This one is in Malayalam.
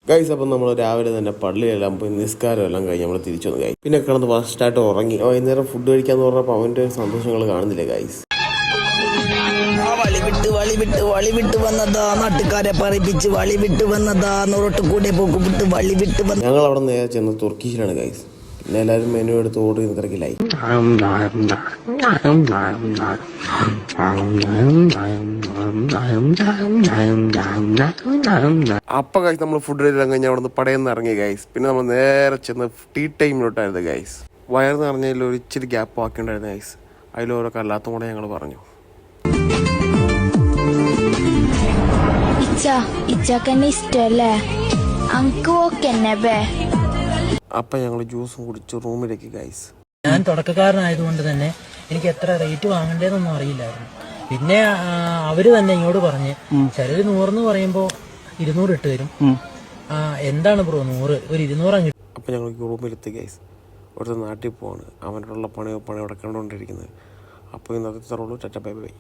ഗൈസ്. അപ്പം നമ്മൾ രാവിലെ തന്നെ പള്ളിയെല്ലാം പോയി നിസ്കാരം എല്ലാം കഴിഞ്ഞ് നമ്മൾ തിരിച്ചു വന്നു ഗൈസ്. പിന്നെ കിടന്ന് ഫസ്റ്റായിട്ട് ഉറങ്ങി. വൈകുന്നേരം ഫുഡ് കഴിക്കാന്ന് പറഞ്ഞപ്പോൾ അവൻ്റെ ഒരു സന്തോഷങ്ങൾ കാണുന്നില്ല ഗൈസ്. വളി വിട്ട് വന്നതാ, നാട്ടുകാരെ പറയിപ്പിച്ച് വളി വിട്ട് വന്നതാ, നൊറട്ട് കൂടെ പോക്കുവിട്ട് വളി വിട്ട് വന്ന. ഞങ്ങൾ അവിടെ നേരെ ചെന്ന് തുർക്കിയിലാണ് ഗൈസ്. പിന്നെ എല്ലാവരും മെനു എടുത്ത് ഓർഡർ ചെയ്യുന്ന തിരക്കിലായി. അപ്പം ഗൈസ് നമ്മൾ ഫുഡ് എല്ലാം കഴിഞ്ഞ് അവിടെ നിന്ന് പടയെന്ന് ഇറങ്ങി ഗൈസ്. പിന്നെ നമ്മൾ നേരെ ചെന്ന് ടീ ടൈമിലോട്ടായിരുന്നു ഗൈസ്. വയർ നിറഞ്ഞതിൽ ഒരു ഇച്ചിരി ഗ്യാപ്പ് ആക്കിണ്ടായിരുന്നു ഗൈസ്. അതിലോരോ കല്ലാത്തും കൂടെ ഞങ്ങൾ പറഞ്ഞു. അപ്പൊ ഞങ്ങൾ ജ്യൂസും കുടിച്ച് റൂമിലേക്ക് ഗൈസ്. ഞാൻ തുടക്കക്കാരനായതുകൊണ്ട് തന്നെ എനിക്ക് എത്ര റേറ്റ് വാങ്ങണ്ടേന്നൊന്നും അറിയില്ലായിരുന്നു. പിന്നെ അവര് തന്നെ ഇങ്ങോട്ട് പറഞ്ഞ് ചിലര് 100 പറയുമ്പോ 200 ഇട്ട് തരും. എന്താണ് ബ്രോ 100 ഒരു 200 അങ്ങ്. അപ്പൊ ഞങ്ങൾ റൂമിലെത്തി ഗൈസ്. ഒരു നാട്ടിൽ പോവാണ്. അവനോടുള്ള പണി അവിടെ കണ്ടുകൊണ്ടിരിക്കുന്നത്. അപ്പോൾ ഇന്നത്തെ റോള്. Tata bye bye.